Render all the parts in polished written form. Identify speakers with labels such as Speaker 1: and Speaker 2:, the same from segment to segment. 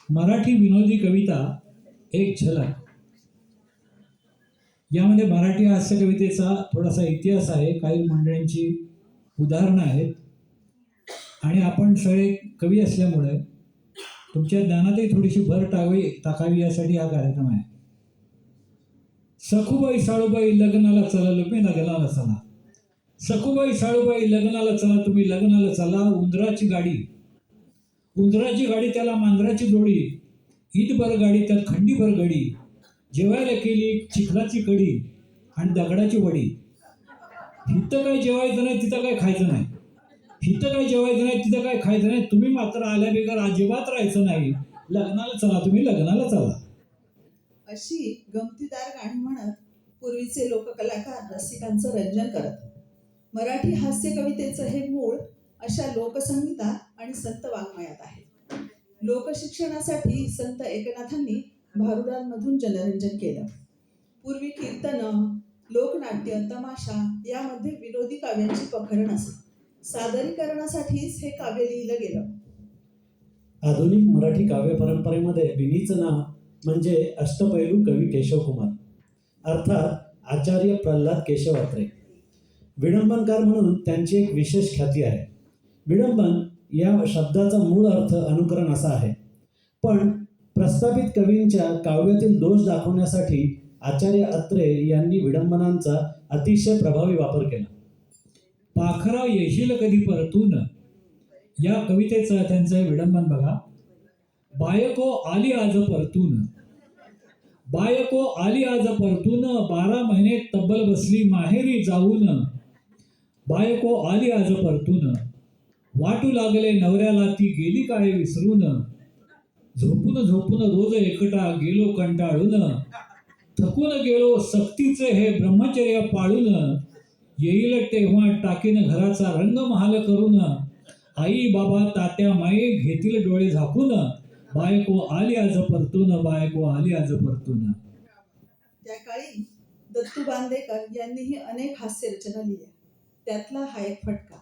Speaker 1: मराठी विनोदी कविता एक झलक. यामध्ये मराठी हास्य कवितेचा थोडासा इतिहास आहे, काही मंडळींची उदाहरणं आहेत आणि आपण सगळे कवी असल्यामुळे तुमच्या ज्ञानातही थोडीशी भर टाकावी यासाठी हा कार्यक्रम आहे. सखूबाई साळूबाई लग्नाला चला, तुम्ही लग्नाला चला. सखूबाई साळूबाई लग्नाला चला, तुम्ही लग्नाला चला. उंदराची गाडी त्याला मांजराची जोडी. ईदभर गाडी त्यात खंडीभर गडी. जेवायला केली चिखलाची कडी आणि दगडाची वडी. इथं काही जेवायचं नाही तिथं काही खायचं नाही. इथं काही जेवायचं नाही तिथं काही खायचं नाही. तुम्ही मात्र आल्या बेगर अजिबात राहायचं नाही. लग्नाला चला, तुम्ही लग्नाला चला.
Speaker 2: अशी गमतीदार गाणी म्हणत पूर्वीचे लोककलाकार रसिकांचं रंजन करत. मराठी हास्य कवितेचं हे मूळ अशा लोकसंगीतात आणि संत वाङ्मयात आहे. लोकशिक्षणासाठी संत एकनाथांनी भारुडांमधून जनरंजन केलं. पूर्वी कीर्तन, लोकनाट्य, तमाशा यामध्ये विनोदी काव्यांची प्रकरण असे. सादरीकरणासाठीच हे काव्य लिहिलं गेलं.
Speaker 3: आधुनिक मराठी काव्य परंपरेमध्ये विनीचं नाव म्हणजे अष्टपैलू कवी केशवकुमार, अर्थात आचार्य प्रल्हाद केशव अत्रे. विडंबनकार म्हणून त्यांची एक विशेष ख्याती आहे. विडंबन या शब्दाचा मूळ अर्थ अनुकरण असा आहे, पण प्रस्थापित कवींच्या काव्यातील दोष दाखवण्यासाठी आचार्य अत्रे यांनी विडंबनांचा अतिशय प्रभावी वापर केला.
Speaker 1: पाखरा येशील कधी परतून या कवितेचं त्यांचं विडंबन बघा. बायको आली आज परतून, बायको आली आज परतून, 12 महिने तब्बल बसली माहेरी जाऊन. बायको आली आज परतून, वाटू लागले नवऱ्याला ती गेली काय विसरून. झोपून झोपून रोज एकटा गेलो कंटाळून, थकून गेलो सक्तीचे हे ब्रह्मचर्य पाळून. येईल तेव्हा टाकीन घराचा रंग महाल करून, आई बाबा तात्या माये घेतील डोळे झाकून. बायको आली आज परतून, बायको आली आज परतून.
Speaker 2: त्या काळी दत्तू बांदेकर यांनीही अनेक हास्य रचना लिहिल्या. त्यातला हा एक फटका.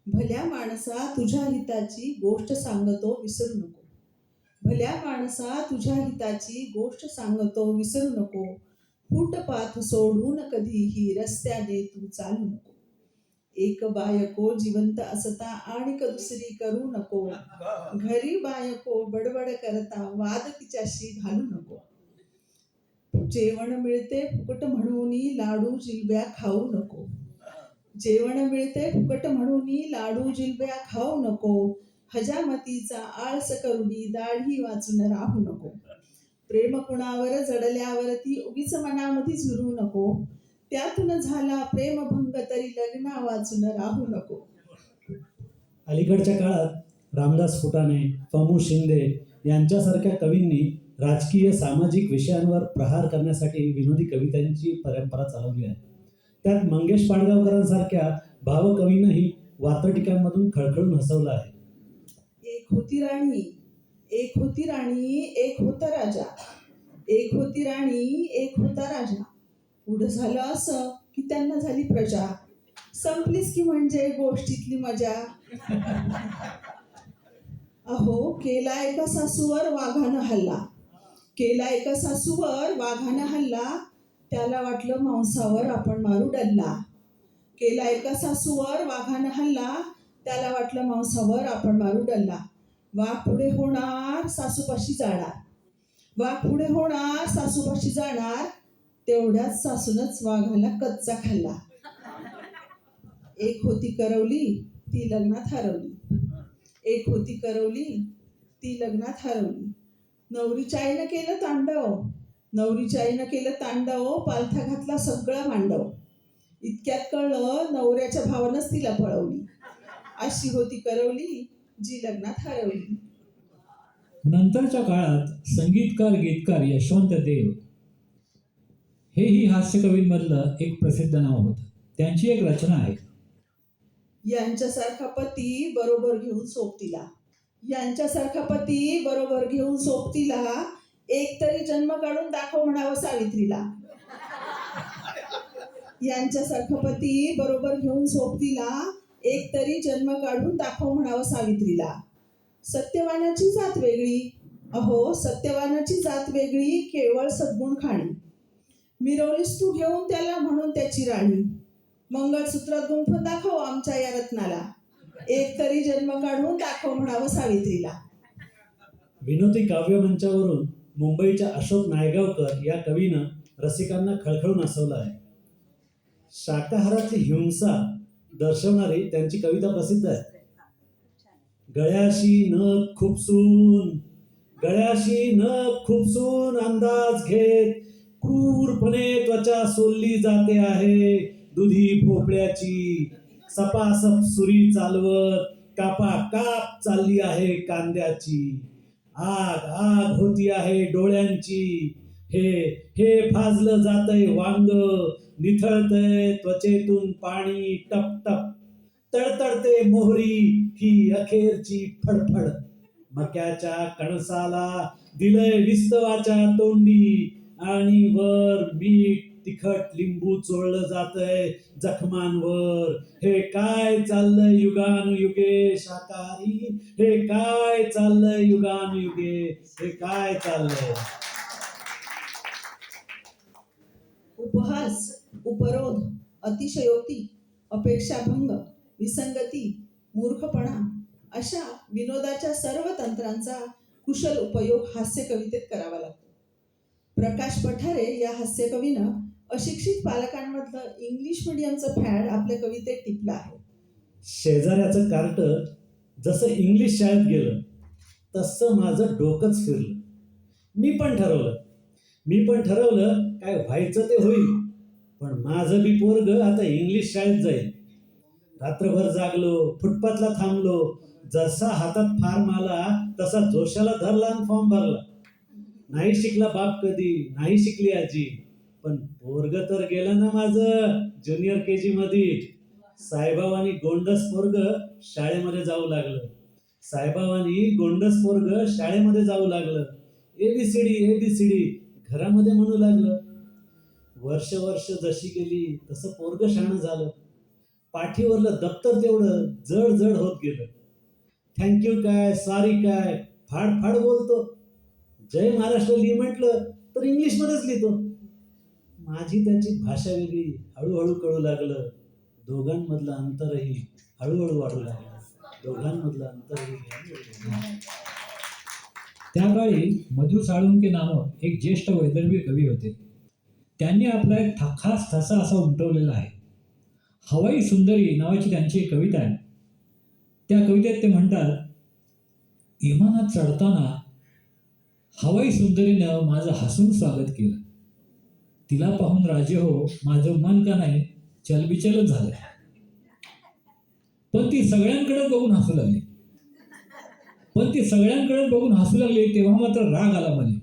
Speaker 2: भल्या माणसा तुझ्या हिताची गोष्ट सांगतो विसरू नको. भल्या माणसा तुझ्या हिताची गोष्ट सांगतो विसरू नको. फुटपाथ सोडून कधीही रस्त्याने तू चालू नको. एक बायको जिवंत असता आणि दुसरी करू नको. घरी बायको बडबड करता वाद तिच्याशी घालू नको. जेवण मिळते फुकट म्हणून लाडू जिलब्या खाऊ नको. जेवण मिळते फुकट म्हणून लाडू जिलब्या खाऊ नको. हजामतीचा आळस करुनी दाढी वाचून राहू नको. प्रेम कुणावर जडल्यावरती उगीच मनामध्ये झुरू नको. त्यातून झाला प्रेमभंग तरी लग्ना वाचून राहू नको.
Speaker 3: अलीकडच्या काळात रामदास फुटाणे, फमू शिंदे यांच्यासारख्या कवींनी राजकीय सामाजिक विषयांवर प्रहार करण्यासाठी विनोदी कवितांची परंपरा चालवली आहे. त्यात मंगेश पाडगावकरांसारख्या भावकवींनाही वात्रटिकांमधून खळखळून हसवलं आहे.
Speaker 2: एक होती राणी, एक होती राणी, एक होता राजा. एक होती राणी, एक होता राजा. पुढं झालं असं की त्यांना झाली प्रजा. संपलीच की म्हणजे गोष्टीतली मजा. अहो केला एका सासूवर वाघानं हल्ला. केला एका सासूवर वाघानं हल्ला. त्याला वाटलं मांसावर आपण मारू डल्ला. केला एका सासूवर वाघानं हल्ला. त्याला वाटलं मांसावर आपण मारू डल्ला. वाघ पुढे होणार सासूपाशी जाणार. वाघ पुढे होणार सासूपाशी जाणार. तेवढ्याच सासूनच वाघाला कच्चा खाल्ला. एक होती करवली ती लग्नात हरवली. एक होती करवली ती लग्नात हरवली. नवरीच्या आईनं केलं तांडव. नवरीच्या आईनं केलं तांडव. पालथा घातला सगळा मांडव. इतक्यात कळलं नवऱ्याच्या भावानंच तिला पळवली. अशी होती करवली जी लग्नात हरवली.
Speaker 1: नंतरच्या काळात संगीतकार गीतकार यशवंत देव हेही हास्य कवींमधलं एक प्रसिद्ध नाव होतं. त्यांची एक रचना आहे.
Speaker 2: यांच्यासारखा पती बरोबर घेऊन सोबतीला. यांच्यासारखा पती बरोबर घेऊन सोबतीला. एक तरी जन्म काढून दाखव म्हणावं सावित्रीला. यांच्यासारखा पती बरोबर घेऊन सोबतीला. एक तरी जन्म काढून दाखव म्हणावं सावित्रीला. सत्यवानाची जात वेगळी, अहो सत्यवानाची जात वेगळी, केवळ सद्गुण खाणी. मिरवलीस तू घेऊन त्याला म्हणून त्याची राणी. मंगळसूत्रात गुंफून दाखव आमच्या या रत्नाला. एक तरी जन्म काढून दाखव म्हणावं सावित्रीला.
Speaker 3: विनोदी काव्य मंचावरून मुंबईच्या अशोक नायगावकर या कवीनं रसिकांना खळखळून हसवलं आहे. शाकाहाराची हिंसा दर्शवणारी त्यांची कविता प्रसिद्ध आहे. गळ्याशी नख खुपसून, गळ्याशी नख खुपसून अंदाज घेत क्रूरपणे त्वचा सोलली जाते आहे दुधी भोपळ्याची. सपासप सुरी चालवत कापा काप चालली आहे कांद्याची. आग आग होती आहे डोळ्यांची. हे हे भाजलं जातंय वांग, निथळतंय त्वचेतून पाणी टप टप. तडतडते मोहरी ही अखेरची फडफड. मक्याच्या कणसाला दिलंय विस्तवाच्या तोंडी आणि वर मीठ तिखट लिंबू चोळलं जातंय जखमांवर. हे काय चाललंय युगानुयुगे शाकाहारी, हे काय चाललंय युगानुयुगे, हे काय चाललंय.
Speaker 2: उपहास, उपरोध, अतिशयोक्ती, अपेक्षाभंग, विसंगती, मूर्खपणा अशा विनोदाच्या सर्व तंत्रांचा कुशल उपयोग हास्य कवितेत करावा लागतो. प्रकाश पठारे या हास्यकवीनं अशिक्षित पालकांमधलं इंग्लिश मीडियमचं फॅड आपल्या कवितेत टिपलं आहे.
Speaker 3: शेजाऱ्याचं कार्ट जसं इंग्लिश शाळेत गेलं तसं माझं डोकंच फिरलं. मी पण ठरवलं काय व्हायचं ते होईल, पण माझं बी पोरग आता इंग्लिश शाळेत जाईल. रात्रभर जागलो, फुटपाथला थांबलो. जसा हातात फार्म आला तसा जोशाला धरला आणि फॉर्म भरला. नाही शिकला बाप कधी, नाही शिकली आजी, पण पोरग तर गेलं ना माझं ज्युनियर KG मध्ये. साईबाबांनी गोंडस पोरग शाळेमध्ये जाऊ लागलं. ABCD घरामध्ये म्हणू लागलं. वर्ष जशी गेली तसं पोरग शहाणं झालं. पाठीवरलं दप्तर तेवढं जड जड होत गेलं. थँक्यू काय, सॉरी काय फाड बोलतो. जय महाराष्ट्र लिही म्हटलं तर इंग्लिशमध्येच लिहितो. माझी त्याची भाषा वेगळी हळूहळू कळू लागलं. दोघांमधलं अंतरही हळूहळू वाढू लागलं.
Speaker 1: त्या काळी मधु साळुंके नामक एक ज्येष्ठ वैदर्भी कवी होते. त्यांनी आपला एक खास ठसा असा उमटवलेला आहे. हवाई सुंदरी नावाची त्यांची एक कविता आहे. त्या कवितेत ते म्हणतात, विमानात चढताना हवाई सुंदरीनं माझं हसून स्वागत केलं. तिला पाहून राजे हो माझं मन का नाही चलबिचलच झालं. पण ती सगळ्यांकडे बघून हसू लागली तेव्हा मात्र राग आला मला.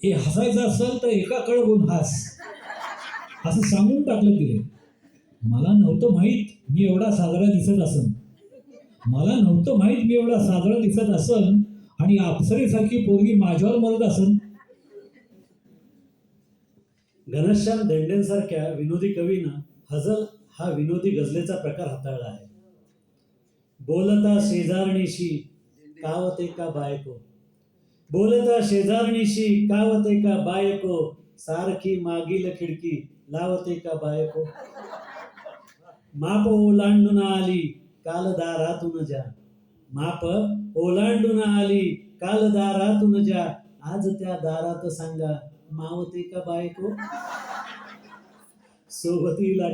Speaker 1: हे हसायचं असेल तर एकाकडे बघून हस असं सांगून टाकलं तिने. मला नव्हतं माहीत मी एवढा साजरा दिसत असन आणि अप्सरेसारखी पोरगी माझ्यावर मरत असन.
Speaker 3: घनश्याम धेंडेंसारख्या विनोदी कवीनं हजल हा विनोदी गझलेचा प्रकार हाताळला आहे. बोलता शेजारणीशी कावते का बायको, सारखी मागील खिडकी लावते का बायको. माप ओलांडून आली काल दारातून जा, आज त्या दारात सांगा मावते का बायको. सोबतीला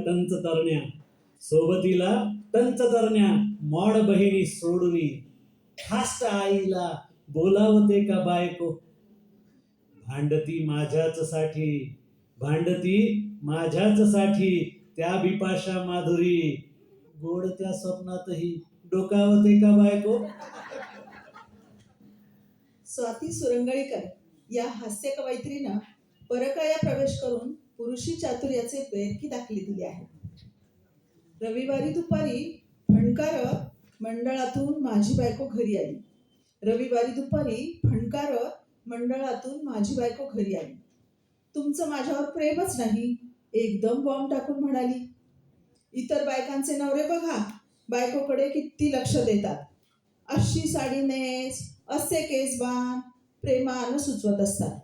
Speaker 3: टंच तरण्या मॉड बहिणी सोडूनी, फास्ट आईला बोलावते का बायको. भांडती माझ्याच साठी त्या बिपाशा माधुरी, गोड त्या स्वप्नातही डोकावते का बायको.
Speaker 2: स्वाती सुरंगळीकर या हास्य कवयित्रीनं परकाया प्रवेश करून पुरुषी चातुर्याचे बेरकी दाखले दिले आहे. रविवारी दुपारी फणकारत मंडळातून माझी बायको घरी आली. तुमचं माझ्यावर प्रेमच नाही, एकदम बॉम्ब टाकून म्हणाली. इतर बायकांचे नवरे बघा बायकोकडे किती लक्ष देतात. अशी साडी नेस, असे केस बांध, प्रेमानं सुचवत असतात.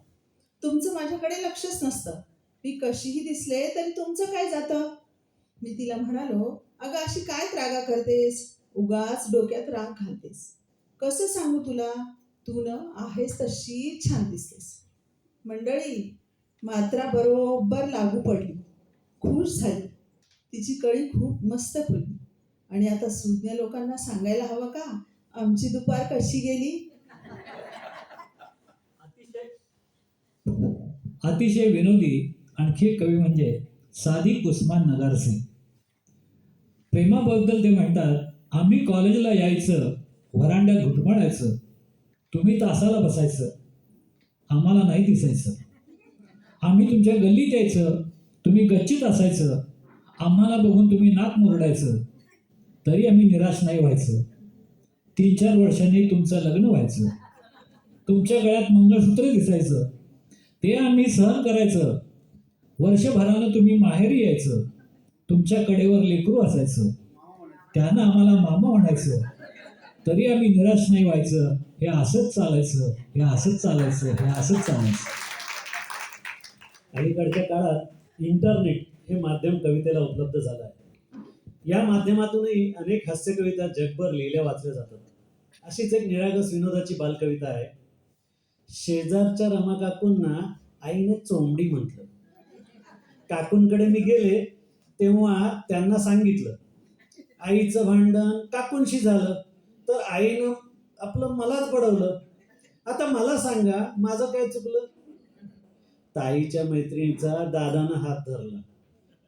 Speaker 2: तुमचं माझ्याकडे लक्षच नसतं. मी कशीही दिसले तरी तुमचं काय जातं. मी तिला म्हणालो, अगं अशी काय त्रागा करतेस, उगाच डोक्यात राग घालतेस. कसं सांगू तुला, तू न आहेस तशी छान दिसतेस. मंडळी मात्रा बरोबर लागू पडली, खुश झाली. तिची कळी खूप मस्त खुलली. आणि आता सुज्ञ लोकांना सांगायला हवं का आमची दुपार कशी गेली.
Speaker 1: अतिशय विनोदी आणखी एक कवी म्हणजे सादिक उस्मान नगारसे. प्रेमाबद्दल ते म्हणतात, आम्ही कॉलेजला यायचं, व्हरांड्यात घुटमळायचं, तुम्ही तासाला बसायचं, आम्हाला नाही दिसायचं. आम्ही तुमच्या गल्लीत यायचं, तुम्ही गच्चीत असायचं, आम्हाला बघून तुम्ही नाक मुरडायचं, तरी आम्ही निराश नाही व्हायचं. 3-4 वर्षांनी तुमचं लग्न व्हायचं, तुमच्या गळ्यात मंगळसूत्र दिसायचं, ते आम्ही सहन करायचं. वर्षभरानं तुम्ही माहेरी यायचं, तुमच्या कडेवर लेकरू असायचं, त्यानं आम्हाला मामा म्हणायचं, तरी आम्ही निराश नाही व्हायचं. हे असंच चालायचं, हे असंच चालायचं, हे असंच चालायचं.
Speaker 3: अलीकडच्या काळात इंटरनेट हे माध्यम कवितेला उपलब्ध झालं आहे. या माध्यमातूनही अनेक हास्यकविता जगभर लिहिल्या वाचल्या जातात. अशीच एक निरागस विनोदाची बालकविता आहे. शेजारच्या रमा काकूंना आईने चोंबडी म्हटलं. काकूंकडे मी गेले तेव्हा त्यांना सांगितलं, आईचं भांडण काकूंशी झालं तर आईनं आपलं मलाच बडवलं. आता मला सांगा माझं काय चुकलं. ताईच्या मैत्रिणीचा दादानं हात धरला.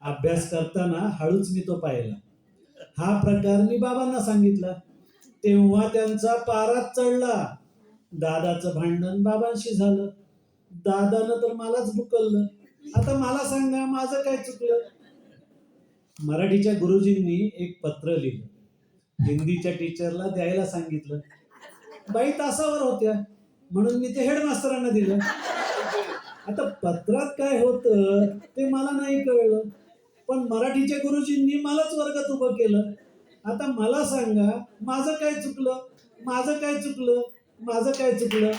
Speaker 3: अभ्यास करताना हळूच मी तो पाहिला. हा प्रकार मी बाबांना सांगितला, तेव्हा त्यांचा पाराच चढला. दादाचं भांडण बाबांशी झालं, दादानं तर मलाच बुकललं. आता मला सांगा माझं काय चुकलं. मराठीच्या गुरुजींनी एक पत्र लिहिलं. हिंदीच्या टीचरला द्यायला सांगितलं. बाई तासावर होत्या म्हणून मी ते हेडमास्टरांना दिलं. आता पत्रात काय होतं ते मला नाही कळलं, पण मराठीच्या गुरुजींनी मलाच वर्गात उभं केलं. आता मला सांगा माझं काय चुकलं, माझं काय चुकलं, माझं काय चुकलं.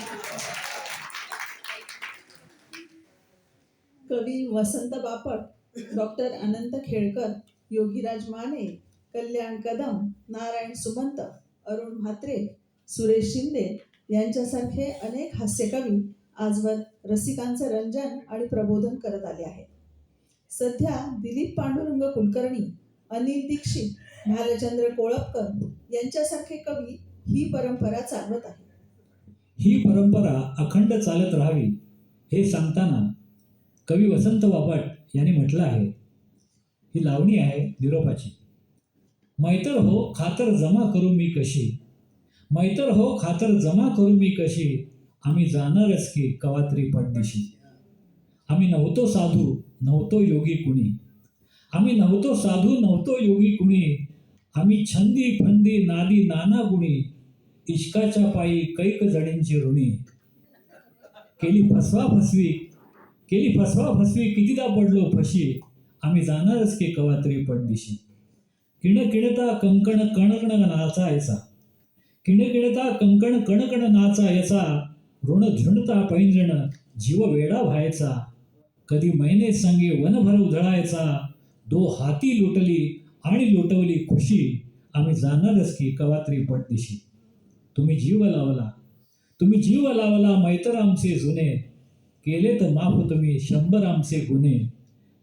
Speaker 2: कवी वसंत बापट, डॉक्टर अनंत खेळकर, योगीराज माने, कल्याण कदम, नारायण सुमंत, अरुण म्हात्रे, सुरेश शिंदे यांच्यासारखे अनेक हास्यकवी आजवर रसिकांचं रंजन आणि प्रबोधन करत आले आहेत. सध्या दिलीप पांडुरंग कुलकर्णी, अनिल दीक्षित, भालचंद्र कोळपकर यांच्यासारखे कवी ही परंपरा चालवत आहेत.
Speaker 1: ही परंपरा अखंड चालत राहावी हे सांगताना कवी वसंत बापट यांनी म्हटलं आहे. ही लावणी आहे निरोपाची. मैतर हो खातर जमा करू मी कशी, मैतर हो खातर जमा करू मी कशी, आम्ही जाणारच की कवात्री पडदिशी. आम्ही नव्हतो साधू नव्हतो योगी कुणी, आम्ही नव्हतो साधू नव्हतो योगी कुणी, आम्ही छंदी फंदी नादी नाना गुणी, इश्काच्या पायी कैक जणींची ऋणी. केली फसवा फसवी कितीदा पडलो फशी, आम्ही जाणारच की कवात्री पडदिशी. किणकिणता कंकण कणकण नाचायचा, किणकिणता कंकण कणकण नाचायचा, ऋण झुंडता पैंजण जीव वेडा व्हायचा. कधी मैने संगे वनभर उधळायचा, दो हाती लुटली आणि लुटवली खुशी, आम्ही जाणारच की कवात्री पडदिशी. तुम्ही जीव लावला मैत्र आमचे जुने, केले तर माफ तुम्ही 100 आमचे गुन्हे.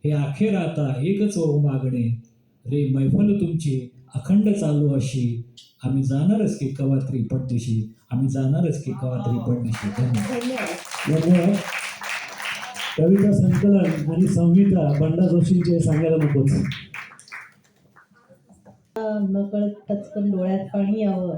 Speaker 1: हे अखेर आता एकच मागणे, रे मैफल तुमची अखंड चालू अशी, आम्ही जाणारच की कवात्री पडदिशी, आम्ही जाणारच की कवात्री पडदिशी.
Speaker 3: धन्यवाद. कविता संकलन आणि संहिता बंडा जोशींचे सांगायला नकोच.
Speaker 4: नकळत टचकन डोळ्यात पाणी यावं